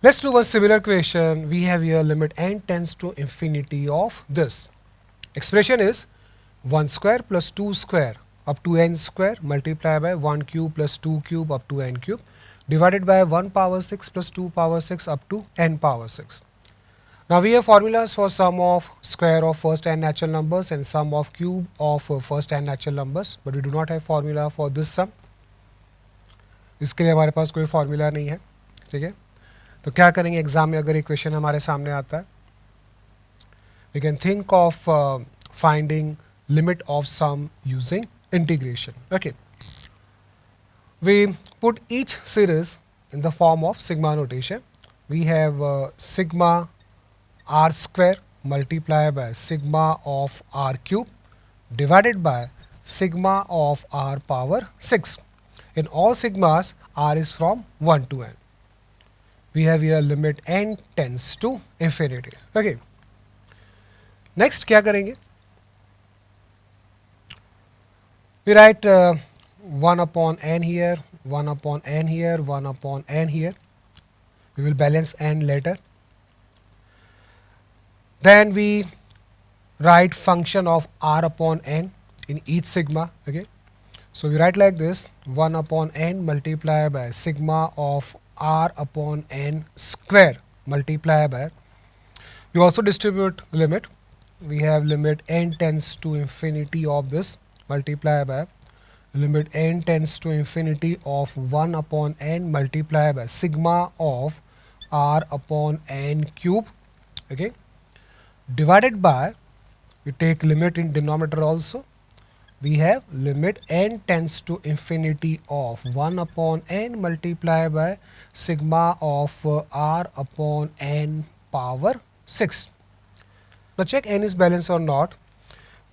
Let's do one similar question. We have here limit n tends to infinity of this. Expression is 1 square plus 2 square up to n square multiplied by 1 cube plus 2 cube up to n cube divided by 1 power 6 plus 2 power 6 up to n power 6. Now we have formulas for sum of square of first n natural numbers and sum of cube of first n natural numbers, but we do not have formula for this sum. इसके लिए हमारे पास कोई formula नहीं है. ठीक है, तो क्या करेंगे एग्जाम में अगर इक्वेशन हमारे सामने आता है, we can think of finding limit of sum using integration. Okay, we put each series in the form of sigma notation. We have sigma r square multiplied by sigma of r cube divided by sigma of r power 6. In all sigmas, r is from 1 to n. We have here limit n tends to infinity. Okay. Next क्या करेंगे? We write 1 upon n here, 1 upon n here, 1 upon n here. We will balance n later. Then we write function of r upon n in each sigma. Okay. So we write like this: 1 upon n multiplied by sigma of r upon n square multiplied by. We also distribute limit. We have limit n tends to infinity of this multiplied by limit n tends to infinity of 1 upon n multiplied by sigma of r upon n cube. Okay, divided by, we take limit in denominator also. We have limit n tends to infinity of 1 upon n multiplied by sigma of r upon n power 6. Now check n is balanced or not.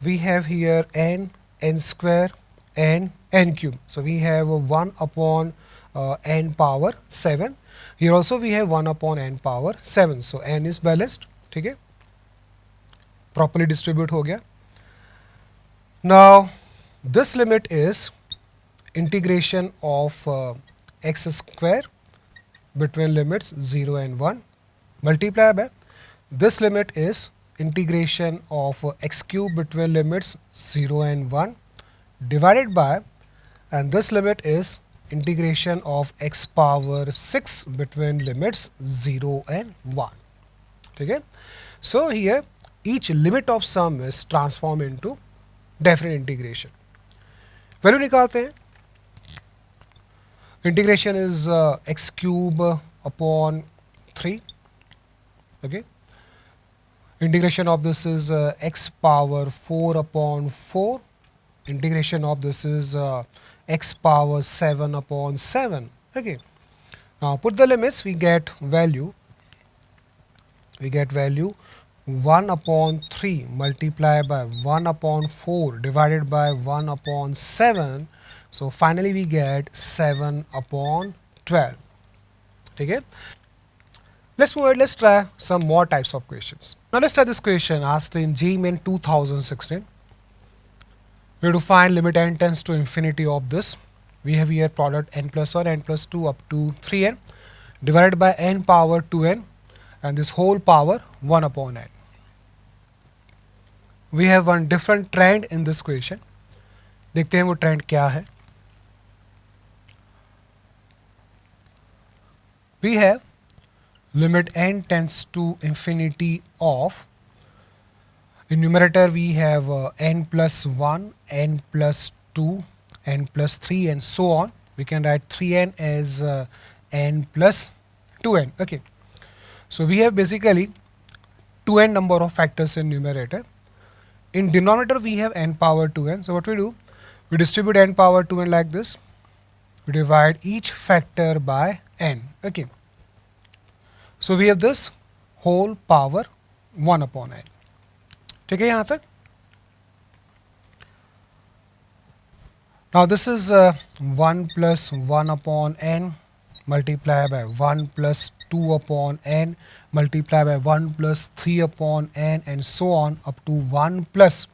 We have here n, n square, n, n cube. So we have 1 upon n power 7. Here also we have 1 upon n power 7. So n is balanced. ठीक है, properly distribute हो गया. Now this limit is integration of x square between limits 0 and 1 multiplied by this limit is integration of x cube between limits 0 and 1 divided by, and this limit is integration of x power 6 between limits 0 and 1. Okay, so here each limit of sum is transformed into definite integration. Value निकालते हैं. Integration is x cube upon 3. Okay, integration of this is x power 4 upon 4. Integration of this is x power 7 upon 7. Okay, now put the limits, we get value. We get value 1 upon 3 multiplied by 1 upon 4 divided by 1 upon 7. So finally we get 7 upon 12. Okay, let's move ahead. Let's try some more types of questions. Now let's try this question asked in GMIN 2016. We have to find limit n tends to infinity of this. We have here product n plus 1, n plus 2 up to 3n divided by n power 2n and this whole power 1 upon n. We have one different trend in this question. देखते हैं वो trend क्या है. We have limit n tends to infinity of, in numerator we have n plus 1, n plus 2, n plus 3 and so on. We can write 3n as n plus 2n. Okay, so we have basically 2n number of factors in numerator. In denominator we have n power 2n. So what we do, we distribute n power 2n like this. We divide each factor by n. Okay, so we have this whole power 1 upon n. ठीक है यहाँ तक. Now this is 1 plus 1 upon n multiplied by 1 plus 2 upon n multiplied by 1 plus 3 upon n and so on up to 1 plus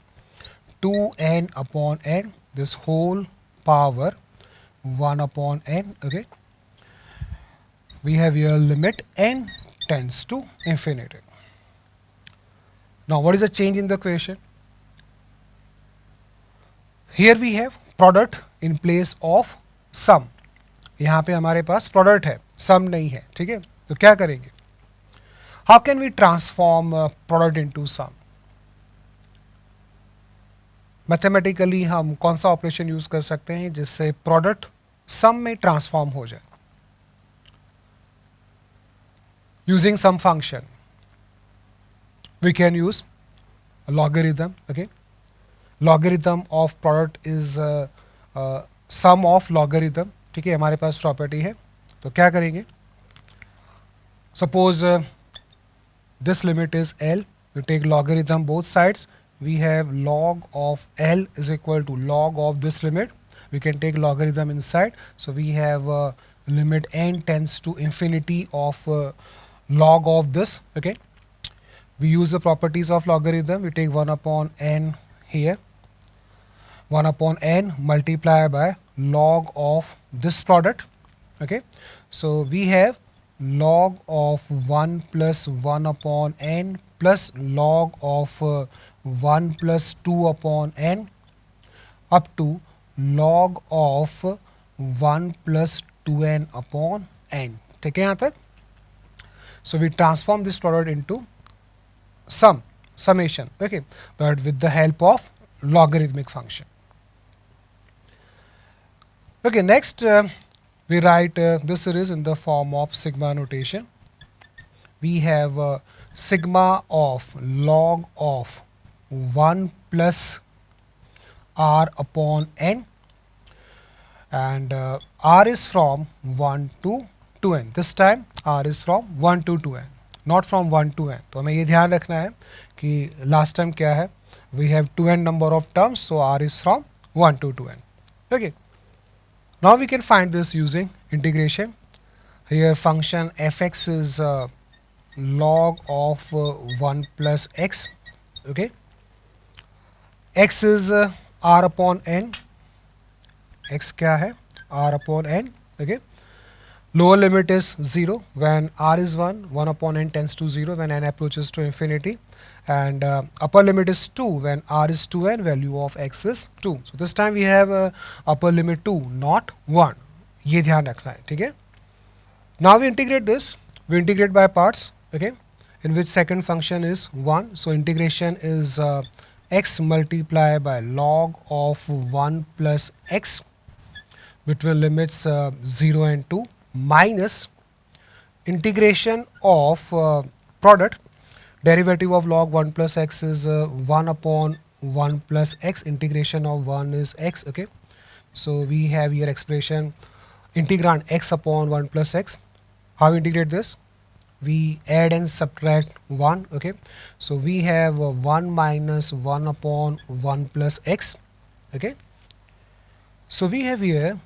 2n upon n, this whole power 1 upon n. Okay, we have here limit n tends to infinity. Now what is the change in the equation? Here we have product in place of sum. यहाँ पे हमारे पास product है, सम नहीं है, ठीक है. तो क्या करेंगे? How can we transform product into sum? Mathematically हम कौन सा ऑपरेशन यूज कर सकते हैं जिससे प्रोडक्ट सम में ट्रांसफॉर्म हो जाए? Using sum function we can use a logarithm. Okay, logarithm of product is sum of logarithm. ठीक है, हमारे पास प्रॉपर्टी है. तो क्या करेंगे? Suppose this limit is L. You take logarithm both sides. We have log of L is equal to log of this limit. We can take logarithm inside. So we have limit n tends to infinity of log of this. Okay. We use the properties of logarithm. We take 1 upon n here, 1 upon n multiplied by log of this product. Okay, so we have log of 1 plus 1 upon n plus log of 1 plus 2 upon n up to log of 1 plus 2n upon n. ठीक है यहाँ तक? So we transform this product into summation, okay, but with the help of logarithmic function. Okay, next we write this series in the form of sigma notation. We have sigma of log of 1 plus r upon n, and r is from 1 to 2n. This time r is from 1 to 2n, not from 1 to n. तो हमें ये ध्यान रखना है कि last time क्या है, we have 2n number of terms, so r is from 1 to 2n. Okay, now we can find this using integration. Here function fx is log of 1 plus x. Okay, x is r upon n. x क्या है? r upon n. Okay, lower limit is 0 when r is 1, 1 upon n tends to 0 when n approaches to infinity, and upper limit is 2 when r is 2n, value of x is 2. So this time we have upper limit 2, not 1. ये ध्यान रखना है, ठीक है? Now we integrate this. We integrate by parts, okay, in which second function is 1. So integration is x multiplied by log of 1 plus x between limits 0 and 2 minus integration of product. Derivative of log 1 plus x is 1 upon 1 plus x. Integration of 1 is x. Okay, so we have here expression integrand x upon 1 plus x. How we integrate this? We add and subtract 1. Okay, so we have 1 minus 1 upon 1 plus x. Okay, so we have here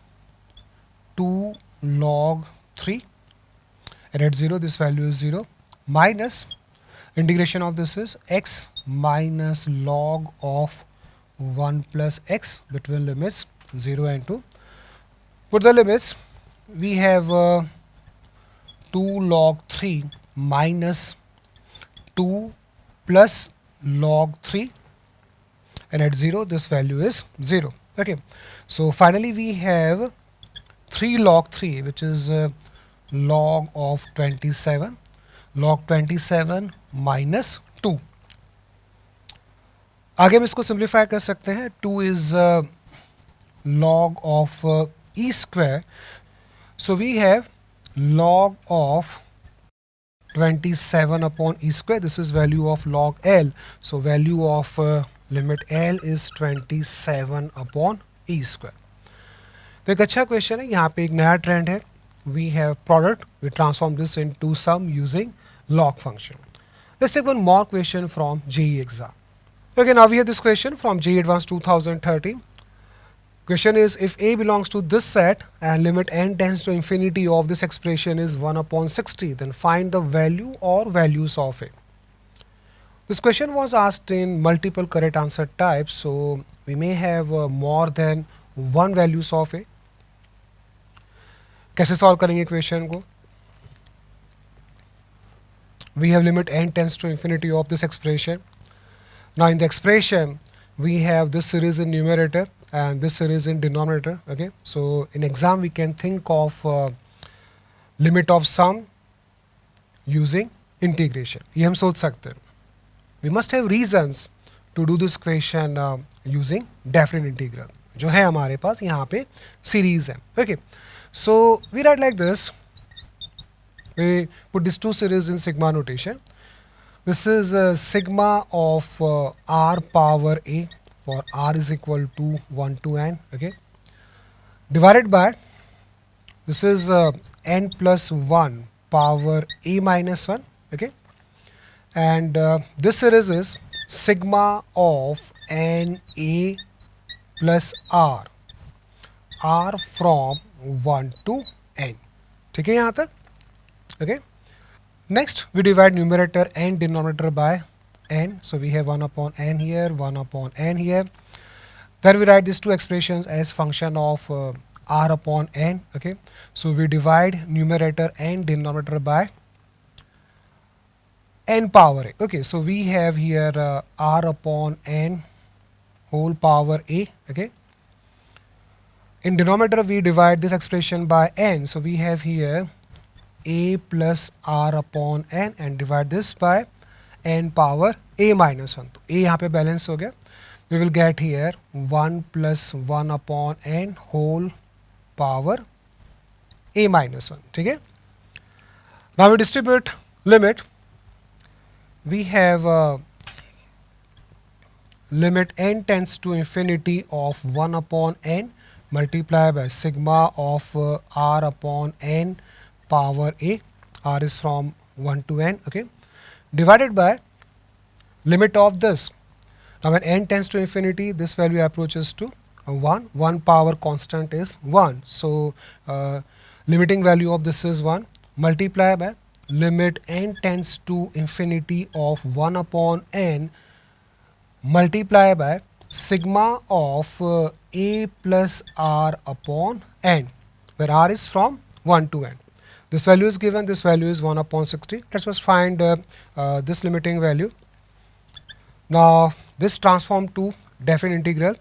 2 log 3, and at 0 this value is 0, minus integration of this is x minus log of 1 plus x between limits 0 and 2. Put the limits. We have 2 log 3 minus 2 plus log 3, and at 0 this value is 0. Okay, so finally we have 3 log 3, which is log of 27, log 27 minus 2. आगे हम इसको simplify कर सकते हैं. 2 is log of e square, so we have log of 27 upon e square. This is value of log L, so value of limit L is 27 upon e square. तो एक अच्छा question है. यहाँ पे एक नया ट्रेंड है. We have product, we transform this into sum using log function. Let's take one more question from JEE exam. Okay, now we have this question from JEE Advanced 2013. Question is, if A belongs to this set and limit n tends to infinity of this expression is 1 upon 60, then find the value or values of it. This question was asked in multiple correct answer types, so we may have more than one values of A. कैसे solve करेंगे question को? we have limit n tends to infinity of this expression. Now in the expression we have this series in numerator and this series in denominator. Okay, so in exam we can think of limit of sum using integration. ये हम सोच सकते हैं. We must have reasons to do this question using definite integral जो है हमारे पास यहाँ पे series है. Okay, so we write like this. We put these two series in sigma notation. This is sigma of r power a for r is equal to 1 to n. Okay, divided by this is n plus 1 power a minus 1. Okay, and this series is sigma of n a plus r from 1 to n. ठीक है यहाँ तक. Okay, next we divide numerator and denominator by n, so we have 1 upon n here, 1 upon n here. Then we write these two expressions as function of r upon n. Okay, so we divide numerator and denominator by n power a. Okay, so we have here r upon n whole power a. Okay, in denominator we divide this expression by n, so we have here a plus r upon n and divide this by n power a minus 1. तो a यहाँ पे balance हो गया. We will get here 1 plus 1 upon n whole power a minus 1. ठीक है. Now we distribute limit. We have limit n tends to infinity of 1 upon n multiplied by sigma of r upon n power a, r is from 1 to n. Okay, divided by limit of this. Now when n tends to infinity, this value approaches to 1. 1 power constant is 1. So limiting value of this is 1. Multiply by limit n tends to infinity of 1 upon n multiply by sigma of a plus r upon n, where r is from 1 to n. This value is given, this value is 1 upon 60. Let's first find this limiting value. Now this transform to definite integral.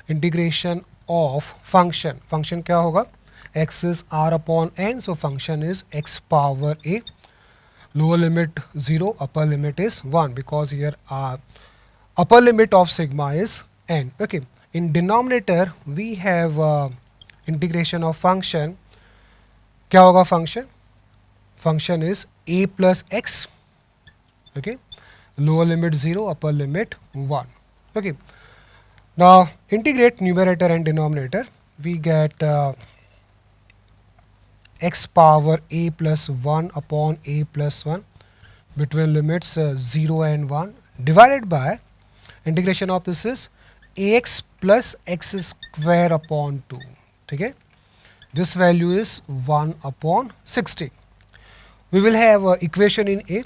Integration of function. Function क्या होगा? X is r upon n, so function is x power a. Lower limit 0, upper limit is 1 because here upper limit of sigma is n. Okay, in denominator we have integration of function. क्या होगा function? Function is a plus x. Okay, lower limit 0, upper limit 1. Okay, now integrate numerator and denominator. We get x power a plus 1 upon a plus 1 between limits 0 and 1 divided by integration of this is ax plus x square upon 2. ठीक है, this value is 1 upon 60. We will have equation in a,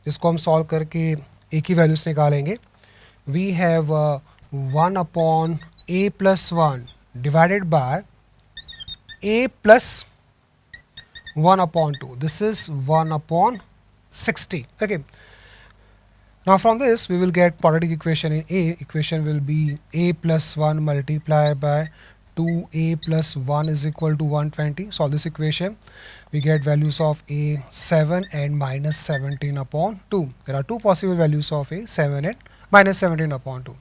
इसको हम solve करके a की values निकालेंगे. We have 1 upon a plus 1 divided by a plus 1 upon 2. This is 1 upon 60. Okay. Now from this we will get quadratic equation in a. Equation will be a plus 1 multiplied by 2a plus 1 is equal to 120. Solve this equation. We get values of a 7 and minus 17 upon 2. There are two possible values of a 7 and minus 17 upon 2.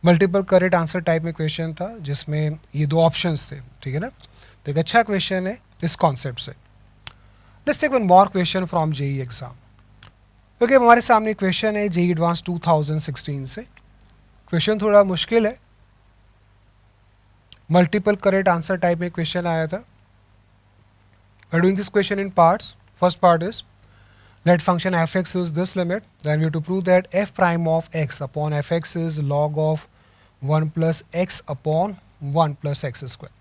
Multiple correct answer type में question था जिसमें ये दो options थे. ठीक है ना, तो एक अच्छा क्वेश्चन है इस कॉन्सेप्ट से. Let's take one more question from JEE exam. Okay, हमारे सामने क्वेश्चन है जेई एडवांस 2016 से. क्वेश्चन थोड़ा मुश्किल है, मल्टीपल करेक्ट आंसर टाइप में क्वेश्चन आया था. We are doing this question in parts. First part is let function fx is this limit, then we have to prove that f prime of x upon fx is log of 1 plus x upon 1 plus x square.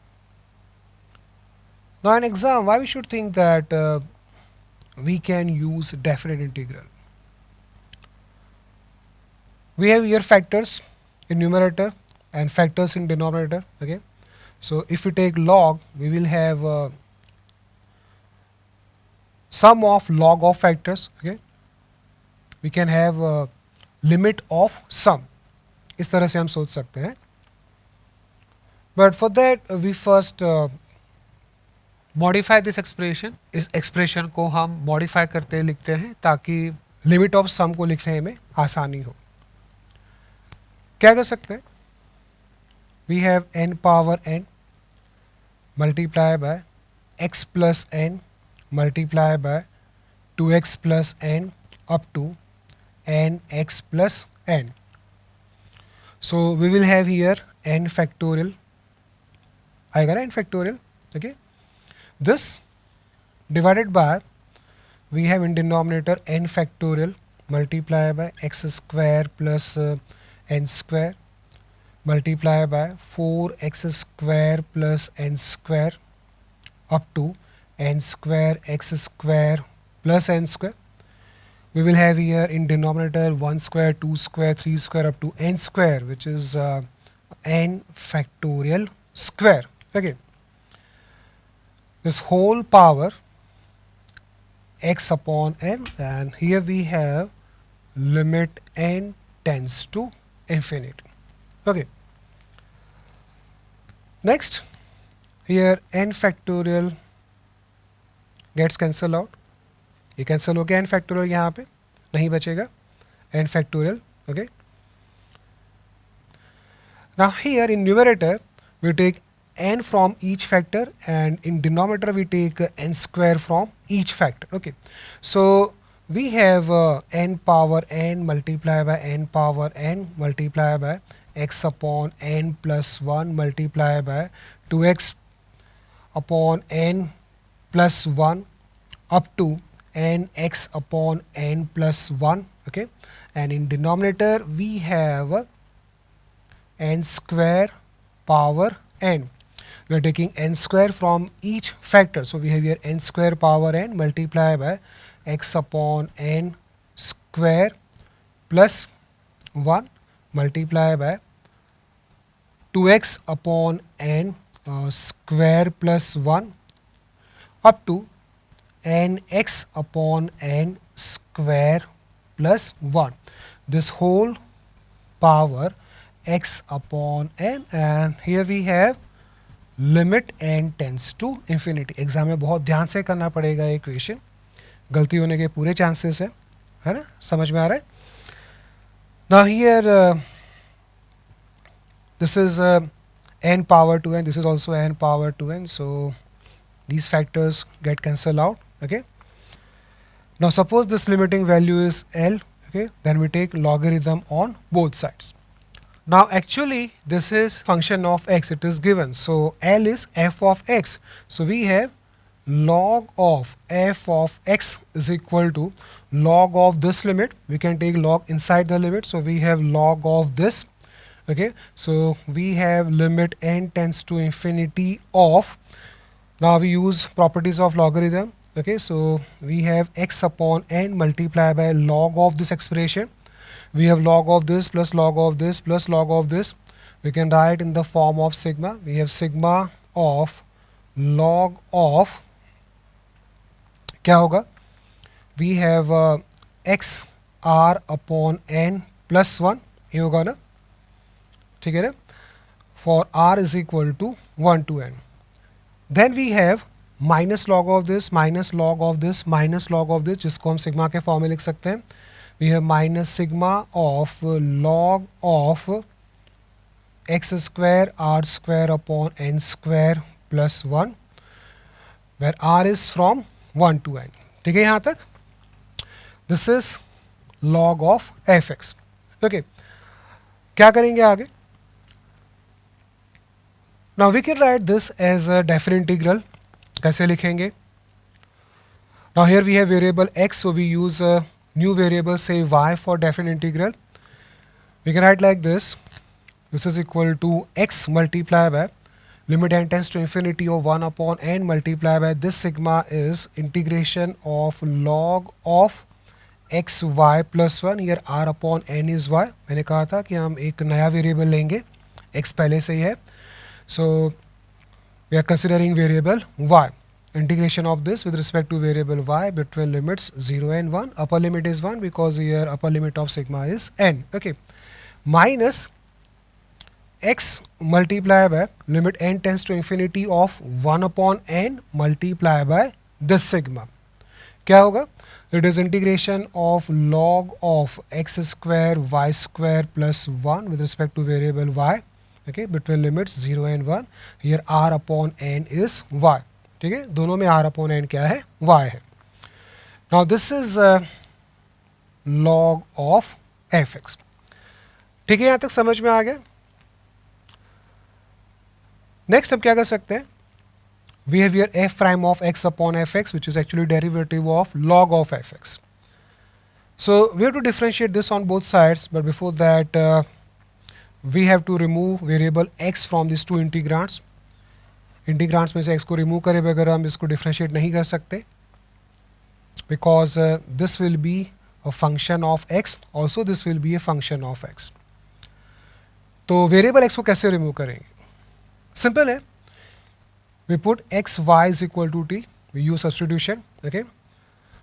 Now in exam, why we should think that we can use definite integral? We have here factors in numerator and factors in denominator. Okay, so if we take log, we will have sum of log of factors. Okay, we can have limit of sum, इस तरह से हम सोच सकते हैं. But for that we first modify this expression. इस expression को हम मॉडिफाई करते लिखते हैं ताकि लिमिट ऑफ सम को लिखने में आसानी हो. क्या कर सकते हैं? We have n power n multiply by x plus n multiply by 2x plus n up to nx plus n. So we will have here n factorial. आएगा ना n factorial. Okay. This divided by, we have in denominator n factorial multiply by x square plus n square multiply by 4x square plus n square up to n square x square plus n square. We will have here in denominator 1 square, 2 square, 3 square up to n square, which is n factorial square. Okay. This whole power x upon n, and here we have limit n tends to infinity. Okay. Next, here n factorial gets cancelled out. ये cancel हो गया n factorial, यहाँ पे नहीं बचेगा n factorial. Okay. Now here in numerator we take n from each factor, and in denominator we take n square from each factor. Okay. So we have n power n multiply by n power n multiply by x upon n plus 1 multiply by 2x upon n plus 1 up to nx upon n plus 1. Okay. And in denominator we have n square power n. We are taking n square from each factor. So we have here n square power n multiply by x upon n square plus 1 multiply by 2x upon n square plus 1 up to nx upon n square plus 1. This whole power x upon n, and here we have limit n tends to infinity. Exam में बहुत ध्यान से करना पड़ेगा ये equation, गलती होने के पूरे चांसेस है ना? समझ में आ रहा है? Now here this is n power to n, this is also n power to n, so these factors get cancelled out. Okay. Now suppose this limiting value is L. Okay, then we take logarithm on both sides. Now actually this is function of x, it is given, so L is f of x. So we have log of f of x is equal to log of this limit. We can take log inside the limit, so we have log of this. Okay, so we have limit n tends to infinity of, now we use properties of logarithm. Okay, so we have x upon n multiplied by log of this expression. We have log of this plus log of this plus log of this. We can write in the form of sigma. We have sigma of log of, क्या होगा? We have x r upon n plus 1, ये होगा ना? ठीक है ना? For r is equal to 1 to n. Then we have minus log of this, minus log of this, minus log of this, जिसको हम सिग्मा के फॉर्म में लिख सकते हैं. We have minus sigma of log of x square r square upon n square plus 1, where r is from 1 to n. ठीक है यहाँ तक? This is log of fx. Okay. क्या करेंगे आगे? Now we can write this as a definite integral. कैसे लिखेंगे? Now here we have variable x, so we use a new variable, say y, for definite integral. We can write like this. This is equal to x multiplied by limit n tends to infinity of 1 upon n multiplied by this sigma is integration of log of x y plus 1. Here r upon n is y. मैंने कहा था कि हम एक नया variable लेंगे, x पहले से ही है. So we are considering variable y. integration of this with respect to variable y between limits 0 and 1. Upper limit is 1 because here upper limit of sigma is n. Okay, minus x multiplied by limit n tends to infinity of 1 upon n multiplied by this sigma. क्या होगा? It is integration of log of x square y square plus 1 with respect to variable y, okay, between limits 0 and 1. Here r upon n is y. ठीक है, दोनों में r upon n क्या है? y है. Now this is log of fx. ठीक है, यहाँ तक समझ में आ गया. नेक्स्ट हम क्या कर सकते हैं? We have here f prime of x upon fx, which is actually derivative of log of fx. So we have to differentiate this on both sides, but before that we have to remove variable x from these two integrands. इंटीग्रांड्स में से x को remove करे बगैर हम इसको differentiate नहीं कर सकते, because this will be a function of x, also this will be a function of x. तो वेरिएबल x को कैसे रिमूव करेंगे? सिंपल है, we put x y is equal to t, we use substitution. Okay,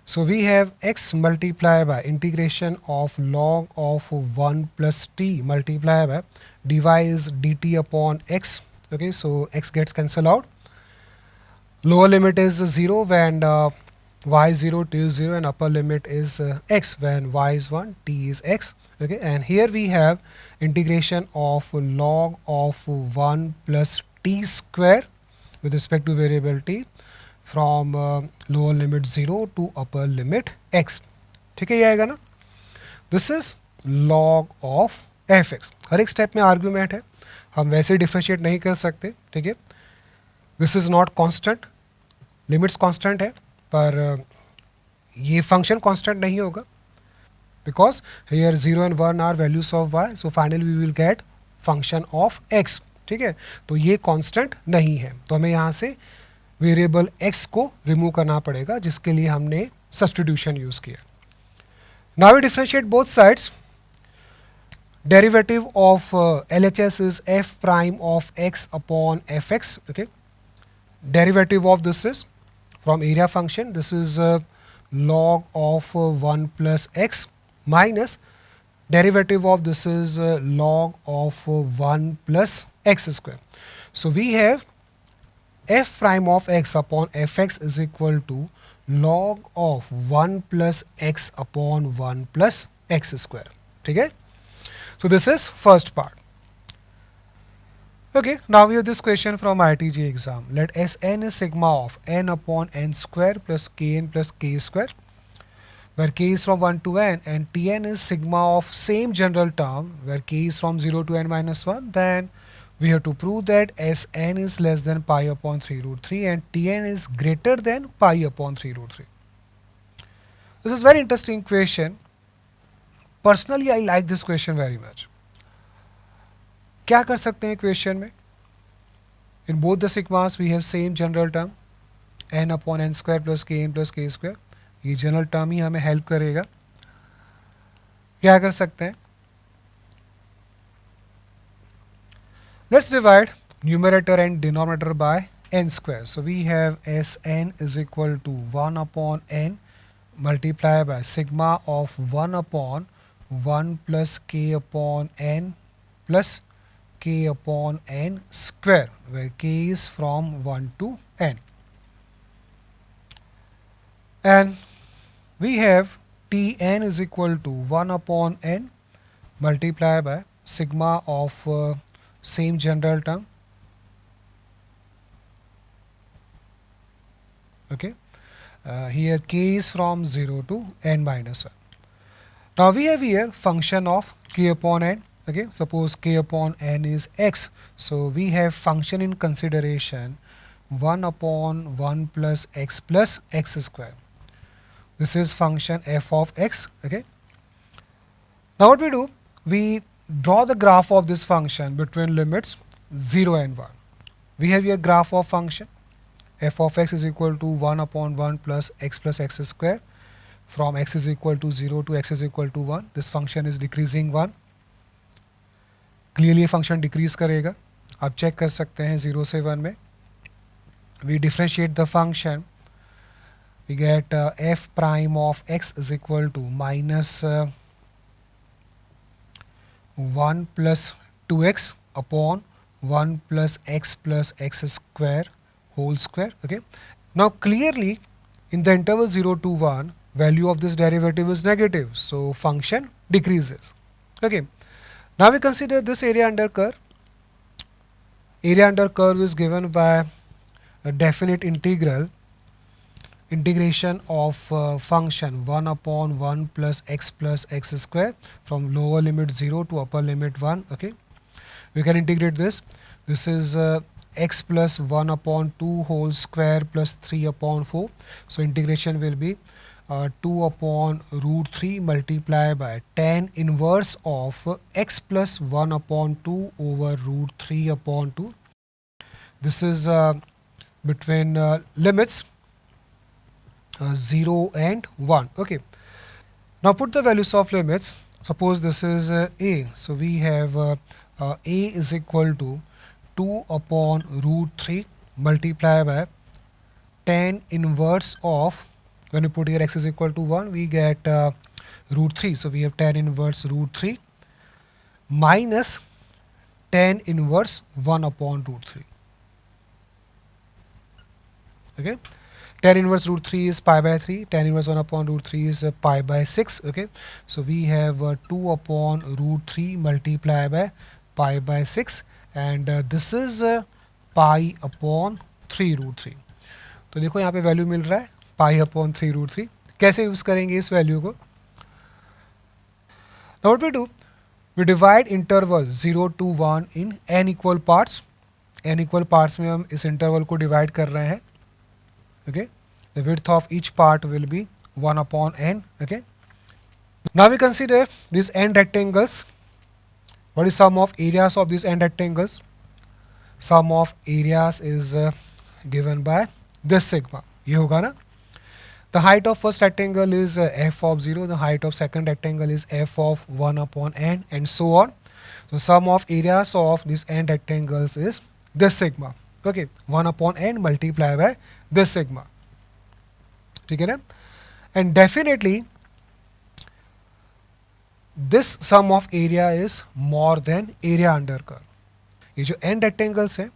so we have x multiplied by integration of log of 1 plus t multiplied by dy is dt upon x. Okay, so x gets cancelled out. Lower limit is 0 when y is 0, t is 0, and upper limit is x when y is 1, t is x. Okay, and here we have integration of log of 1 plus t square with respect to variable t from lower limit 0 to upper limit x. ठीक है, ये आएगा ना? This is log of fx. हर एक step में argument है, हम वैसे डिफरेंशिएट नहीं कर सकते. ठीक है, this is not constant, limits constant है पर ये फंक्शन कांस्टेंट नहीं होगा, because here 0 and 1 are values of y, so finally we will get function of x. ठीक है, तो ये कांस्टेंट नहीं है, तो हमें यहाँ से वेरिएबल x को रिमूव करना पड़ेगा, जिसके लिए हमने सब्स्टिट्यूशन यूज किया. Now we differentiate both sides. Derivative of LHS is f prime of x upon fx. Okay, derivative of this is from area function. This is log of 1 plus x minus derivative of this is log of 1 plus x square. So we have f prime of x upon fx is equal to log of 1 plus x upon 1 plus x square. ठीक है? So this is first part. Okay, now we have this question from IITG exam. Let Sn is sigma of n upon n square plus kn plus k square, where k is from 1 to n, and Tn is sigma of same general term where k is from 0 to n minus 1. Then we have to prove that Sn is less than pi upon 3 root 3 and Tn is greater than pi upon 3 root 3. This is very interesting question. Personally, I like this question very much. क्या कर सकते हैं question में? In both the sigmas we have same general term n upon n square plus kn plus k square. ये general term ही हमें help करेगा. क्या कर सकते हैं? Let's divide numerator and denominator by n square. So we have Sn is equal to 1 upon n multiplied by sigma of 1 upon 1 plus k upon n plus k upon n square, where k is from 1 to n. And we have Tn is equal to 1 upon n multiplied by sigma of same general term. Okay, here k is from 0 to n minus 1. Now we have here function of k upon n. Okay, suppose k upon n is x, so we have function in consideration 1 upon 1 plus x square. This is function f of x. Okay, now what we do, we draw the graph of this function between limits 0 and 1. We have here graph of function f of x is equal to 1 upon 1 plus x square. From x is equal to 0 to x is equal to 1, this function is decreasing 1. Clearly function decrease करेगा, आप check कर सकते हैं 0 से 1 में. we differentiate the function, we get f prime of x is equal to minus 1 plus 2x upon 1 plus x square whole square. Okay, now clearly in the interval 0 to 1 value of this derivative is negative, so function decreases. Okay, now we consider this area under curve. Area under curve is given by a definite integration of function 1 upon 1 plus x square from lower limit 0 to upper limit 1. Okay, we can integrate this. This is x plus 1 upon 2 whole square plus 3 upon 4. So integration will be 2 upon root 3 multiplied by tan inverse of x plus 1 upon 2 over root 3 upon 2. This is between limits 0 and 1. Okay, now put the values of limits. Suppose this is a, so we have a is equal to 2 upon root 3 multiplied by tan inverse of, when we put here x is equal to 1, we get root 3. So we have tan inverse root 3 minus tan inverse 1 upon root 3. Okay, tan inverse root 3 is pi by 3, tan inverse 1 upon root 3 is pi by 6. Okay, so we have 2 upon root 3 multiplied by pi by 6, and this is pi upon 3 root 3. तो देखो यहाँ पे value मिल रहा है pi upon 3 root 3. कैसे use करेंगे इस value को? Now what we do, we divide interval 0 to 1 in n equal parts. n equal parts में हम इस interval को divide कर रहे हैं. Okay, the width of each part will be 1 upon n. Okay, now we consider these n rectangles. What is sum of areas of these n rectangles? Sum of areas is given by this sigma. ये होगा ना? The height of first rectangle is f of 0, the height of second rectangle is f of 1 upon n, and so on. So sum of areas of these n rectangles is this sigma. Okay, 1 upon n multiplied by this sigma. ठीक है ना? And definitely this sum of area is more than area under curve. ये जो n rectangles हैं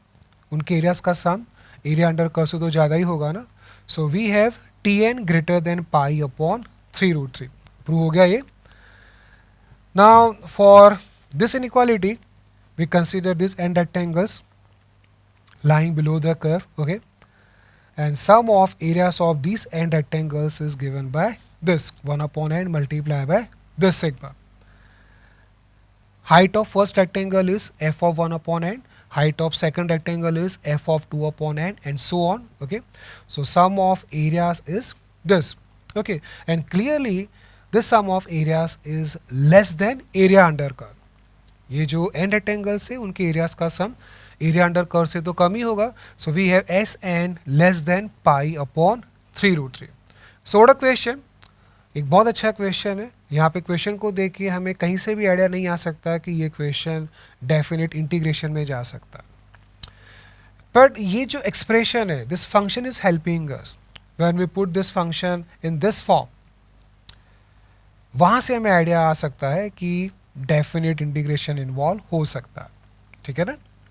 उनके areas का sum area under curve से तो ज़्यादा ही होगा ना. So we have Tn greater than pi upon 3 root 3. Prove हो गया ये. Now for this inequality, we consider these n rectangles lying below the curve. Okay, and sum of areas of these n rectangles is given by this 1 upon n multiplied by this sigma. Height of first rectangle is f of 1 upon n. Height of second rectangle is f of 2 upon n, and so on. Okay, so sum of areas is this. Okay, and clearly this sum of areas is less than area under curve. ये जो n rectangles है उनके areas का sum area under curve से तो कम ही होगा. So we have Sn less than pi upon 3 root 3. So what a question. एक बहुत अच्छा क्वेश्चन है. यहाँ पे क्वेश्चन को देखिए हमें कहीं से भी आइडिया नहीं आ सकता कि ये क्वेश्चन डेफिनेट इंटीग्रेशन में जा सकता. बट ये जो एक्सप्रेशन है, this function is helping us when we put this function in this form. वहाँ से हमें आइडिया आ सकता है कि डेफिनेट इंटीग्रेशन इन्वॉल्व हो सकता है. ठीक है ना?